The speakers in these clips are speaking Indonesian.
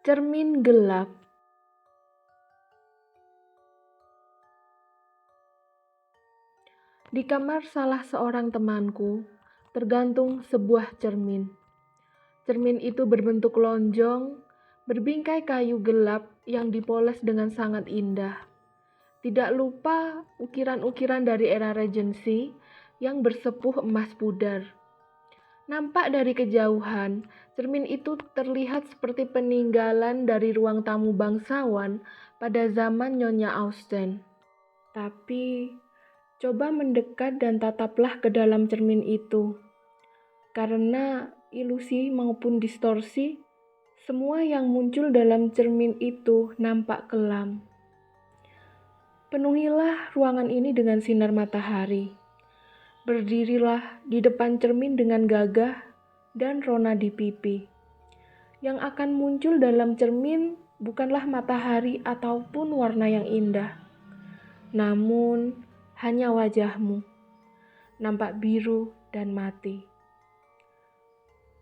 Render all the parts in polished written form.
Cermin gelap. Di kamar salah seorang temanku, tergantung sebuah cermin. Cermin itu berbentuk lonjong, berbingkai kayu gelap yang dipoles dengan sangat indah. Tidak lupa ukiran-ukiran dari era Regency yang bersepuh emas pudar. Nampak dari kejauhan, cermin itu terlihat seperti peninggalan dari ruang tamu bangsawan pada zaman Nyonya Austen. Tapi, coba mendekat dan tataplah ke dalam cermin itu. Karena ilusi maupun distorsi, semua yang muncul dalam cermin itu nampak kelam. Penuhilah ruangan ini dengan sinar matahari. Berdirilah di depan cermin dengan gagah dan rona di pipi. Yang akan muncul dalam cermin bukanlah matahari ataupun warna yang indah, namun hanya wajahmu, nampak biru dan mati.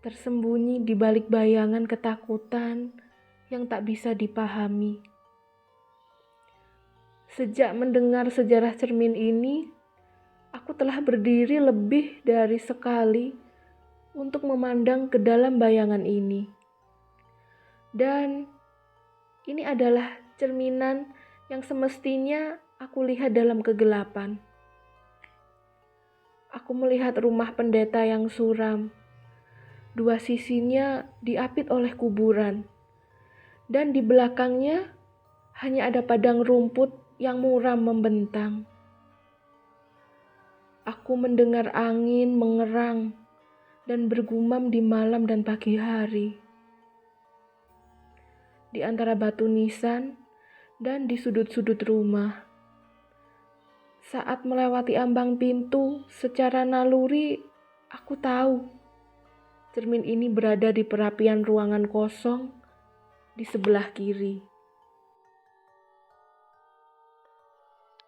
Tersembunyi di balik bayangan ketakutan yang tak bisa dipahami. Sejak mendengar sejarah cermin ini, aku telah berdiri lebih dari sekali untuk memandang ke dalam bayangan ini. Dan ini adalah cerminan yang semestinya aku lihat dalam kegelapan. Aku melihat rumah pendeta yang suram. Dua sisinya diapit oleh kuburan. Dan di belakangnya hanya ada padang rumput yang muram membentang. Aku mendengar angin mengerang dan bergumam di malam dan pagi hari. Di antara batu nisan dan di sudut-sudut rumah. Saat melewati ambang pintu, secara naluri aku tahu cermin ini berada di perapian ruangan kosong di sebelah kiri.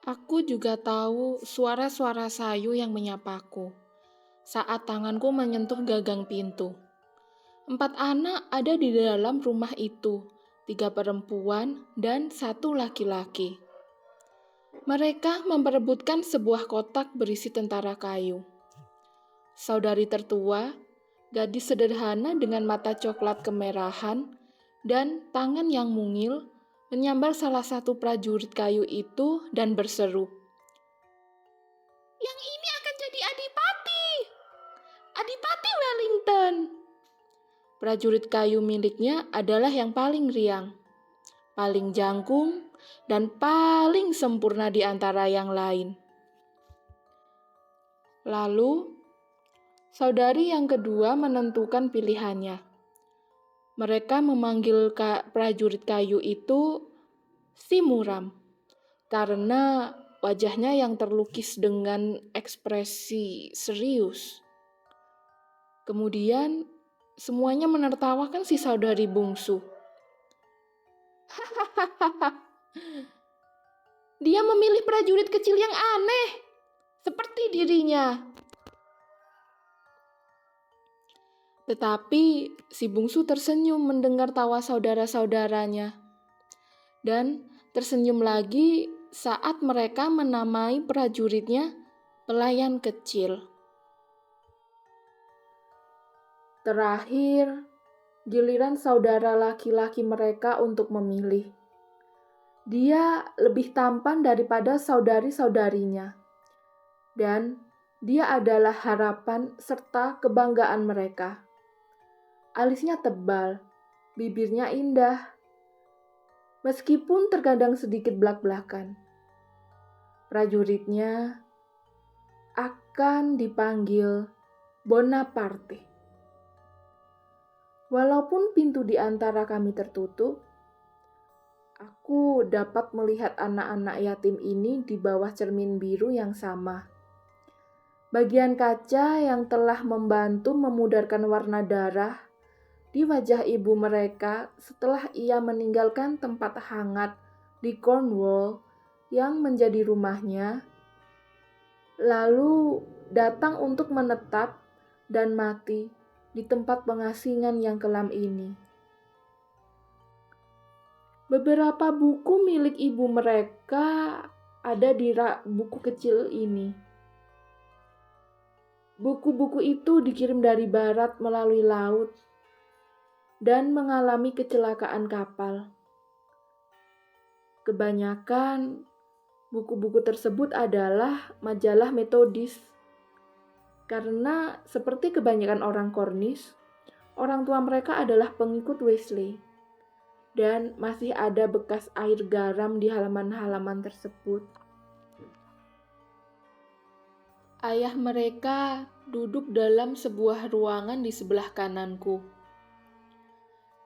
Aku juga tahu suara-suara sayu yang menyapaku saat tanganku menyentuh gagang pintu. 4 anak ada di dalam rumah itu, 3 perempuan dan 1 laki-laki. Mereka memperebutkan sebuah kotak berisi tentara kayu. Saudari tertua, gadis sederhana dengan mata coklat kemerahan dan tangan yang mungil, menyambar salah satu prajurit kayu itu dan berseru, "Yang ini akan jadi Adipati! Adipati Wellington!" Prajurit kayu miliknya adalah yang paling riang, paling jangkung, dan paling sempurna di antara yang lain. Lalu, saudari yang kedua menentukan pilihannya. Mereka memanggil prajurit kayu itu si muram, karena wajahnya yang terlukis dengan ekspresi serius. Kemudian, semuanya menertawakan si saudari bungsu. Dia memilih prajurit kecil yang aneh, seperti dirinya. Tetapi si bungsu tersenyum mendengar tawa saudara-saudaranya. Dan tersenyum lagi saat mereka menamai prajuritnya pelayan kecil. Terakhir, giliran saudara laki-laki mereka untuk memilih. Dia lebih tampan daripada saudari-saudarinya. Dan dia adalah harapan serta kebanggaan mereka. Alisnya tebal, bibirnya indah, meskipun terkadang sedikit blak-blakan. Prajuritnya akan dipanggil Bonaparte. Walaupun pintu di antara kami tertutup, aku dapat melihat anak-anak yatim ini di bawah cermin biru yang sama. Bagian kaca yang telah membantu memudarkan warna darah di wajah ibu mereka setelah ia meninggalkan tempat hangat di Cornwall yang menjadi rumahnya, lalu datang untuk menetap dan mati di tempat pengasingan yang kelam ini. Beberapa buku milik ibu mereka ada di rak buku kecil ini. Buku-buku itu dikirim dari barat melalui laut dan mengalami kecelakaan kapal. Kebanyakan buku-buku tersebut adalah majalah metodis. Karena seperti kebanyakan orang Cornish, orang tua mereka adalah pengikut Wesley. Dan masih ada bekas air garam di halaman-halaman tersebut. Ayah mereka duduk dalam sebuah ruangan di sebelah kananku.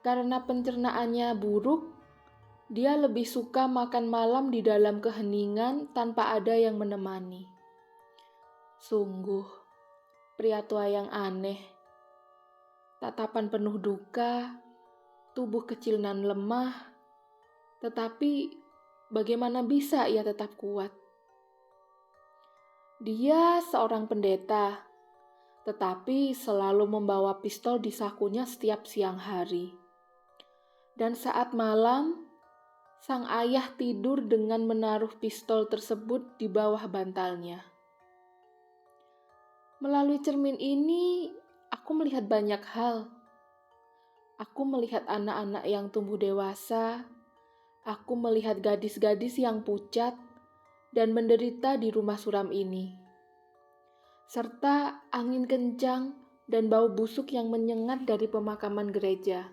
Karena pencernaannya buruk, dia lebih suka makan malam di dalam keheningan tanpa ada yang menemani. Sungguh, pria tua yang aneh. Tatapan penuh duka, tubuh kecil dan lemah, tetapi bagaimana bisa ia tetap kuat? Dia seorang pendeta, tetapi selalu membawa pistol di sakunya setiap siang hari. Dan saat malam, sang ayah tidur dengan menaruh pistol tersebut di bawah bantalnya. Melalui cermin ini, aku melihat banyak hal. Aku melihat anak-anak yang tumbuh dewasa. Aku melihat gadis-gadis yang pucat dan menderita di rumah suram ini. Serta angin kencang dan bau busuk yang menyengat dari pemakaman gereja.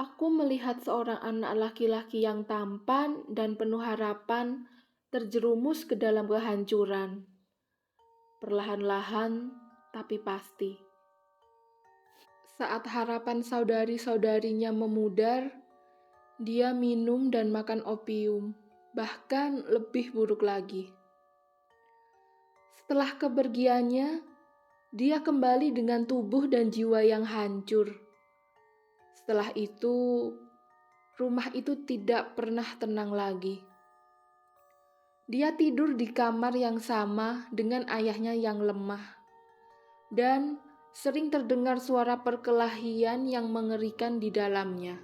Aku melihat seorang anak laki-laki yang tampan dan penuh harapan terjerumus ke dalam kehancuran. Perlahan-lahan, tapi pasti. Saat harapan saudari-saudarinya memudar, dia minum dan makan opium, bahkan lebih buruk lagi. Setelah kepergiannya, dia kembali dengan tubuh dan jiwa yang hancur. Setelah itu, rumah itu tidak pernah tenang lagi. Dia tidur di kamar yang sama dengan ayahnya yang lemah. Dan sering terdengar suara perkelahian yang mengerikan di dalamnya.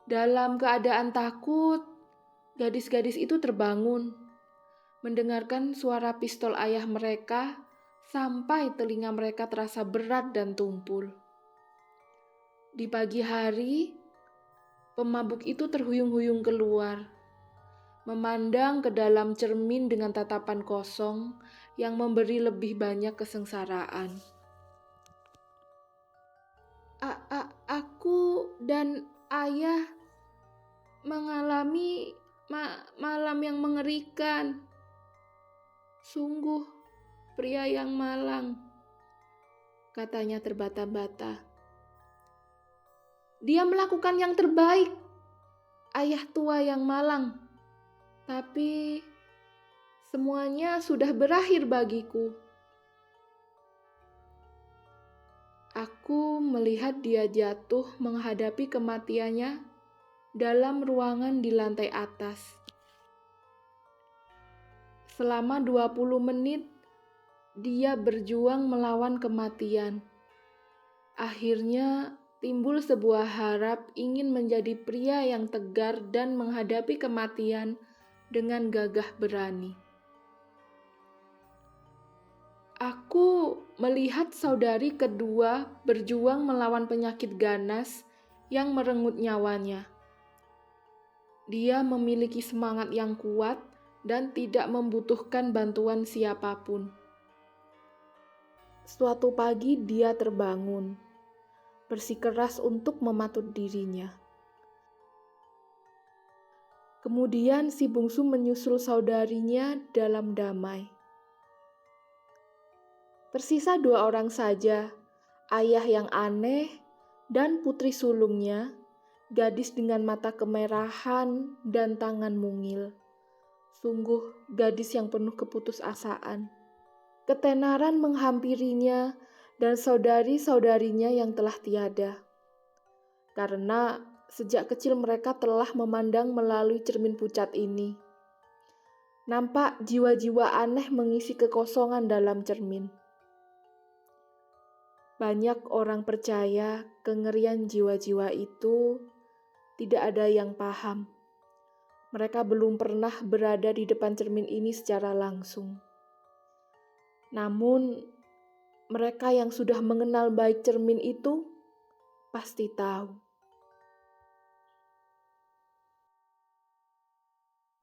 Dalam keadaan takut, gadis-gadis itu terbangun, mendengarkan suara pistol ayah mereka sampai telinga mereka terasa berat dan tumpul. Di pagi hari, pemabuk itu terhuyung-huyung keluar, memandang ke dalam cermin dengan tatapan kosong yang memberi lebih banyak kesengsaraan. Aku dan ayah mengalami malam yang mengerikan. Sungguh, pria yang malang, katanya terbata-bata. Dia melakukan yang terbaik, ayah tua yang malang. Tapi semuanya sudah berakhir bagiku. Aku melihat dia jatuh menghadapi kematiannya dalam ruangan di lantai atas. Selama 20 menit, dia berjuang melawan kematian. Akhirnya timbul sebuah harap ingin menjadi pria yang tegar dan menghadapi kematian dengan gagah berani. Aku melihat saudari kedua berjuang melawan penyakit ganas yang merenggut nyawanya. Dia memiliki semangat yang kuat dan tidak membutuhkan bantuan siapapun. Suatu pagi dia terbangun, bersikeras untuk mematut dirinya. Kemudian si bungsu menyusul saudarinya dalam damai. Tersisa 2 orang saja, ayah yang aneh dan putri sulungnya, gadis dengan mata kemerahan dan tangan mungil. Sungguh gadis yang penuh keputusasaan. Ketenaran menghampirinya dan saudari-saudarinya yang telah tiada. Karena sejak kecil mereka telah memandang melalui cermin pucat ini. Nampak jiwa-jiwa aneh mengisi kekosongan dalam cermin. Banyak orang percaya kengerian jiwa-jiwa itu tidak ada yang paham. Mereka belum pernah berada di depan cermin ini secara langsung. Namun, mereka yang sudah mengenal baik cermin itu pasti tahu.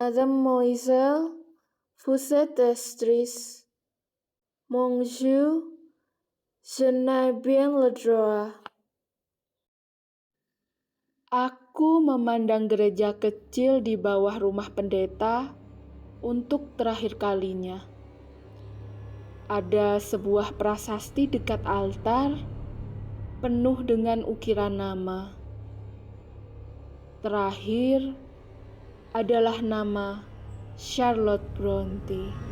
Mademoiselle, vous êtes triste. Monsieur, je n'ai bien le droit. Aku memandang gereja kecil di bawah rumah pendeta untuk terakhir kalinya. Ada sebuah prasasti dekat altar, penuh dengan ukiran nama. Terakhir adalah nama Charlotte Brontë.